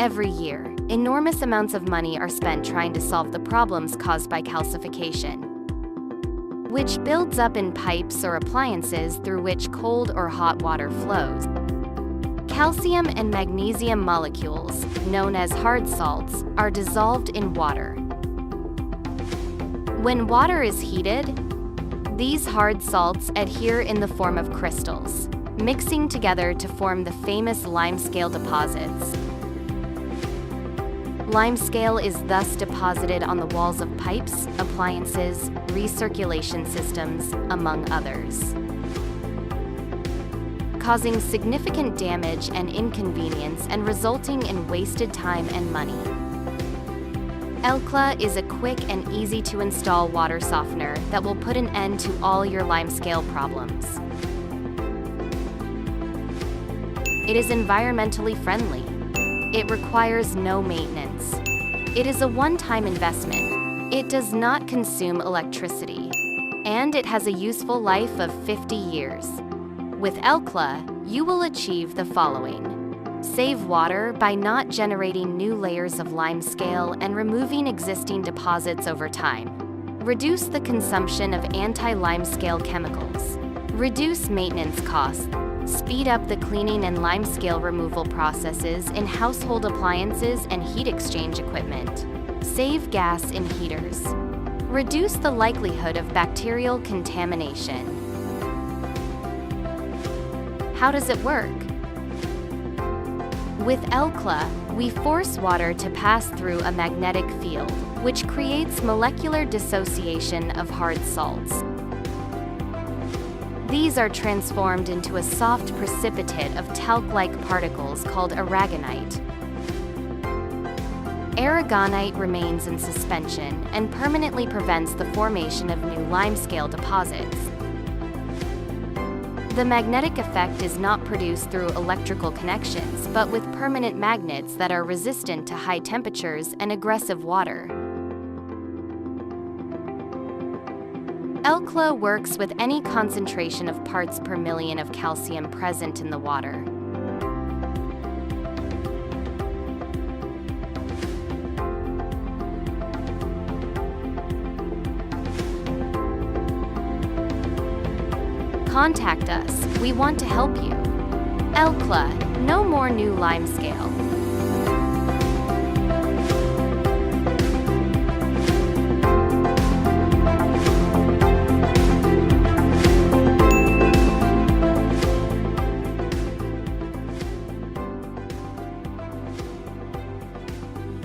Every year, enormous amounts of money are spent trying to solve the problems caused by calcification, which builds up in pipes or appliances through which cold or hot water flows. Calcium and magnesium molecules, known as hard salts, are dissolved in water. When water is heated, these hard salts adhere in the form of crystals, mixing together to form the famous limescale deposits. Limescale is thus deposited on the walls of pipes, appliances, recirculation systems, among others, causing significant damage and inconvenience and resulting in wasted time and money. Elcla is a quick and easy-to-install water softener that will put an end to all your limescale problems. It is environmentally friendly. It requires no maintenance. It is a one-time investment. It does not consume electricity. And it has a useful life of 50 years. With Elcla, you will achieve the following. Save water by not generating new layers of limescale and removing existing deposits over time. Reduce the consumption of anti-limescale chemicals. Reduce maintenance costs. Speed up the cleaning and limescale removal processes in household appliances and heat exchange equipment. Save gas in heaters. Reduce the likelihood of bacterial contamination. How does it work? With Elcla, we force water to pass through a magnetic field, which creates molecular dissociation of hard salts. These are transformed into a soft precipitate of talc-like particles called aragonite. Aragonite remains in suspension and permanently prevents the formation of new limescale deposits. The magnetic effect is not produced through electrical connections, but with permanent magnets that are resistant to high temperatures and aggressive water. Elcla works with any concentration of parts per million of calcium present in the water. Contact us, we want to help you. Elcla, no more new limescale.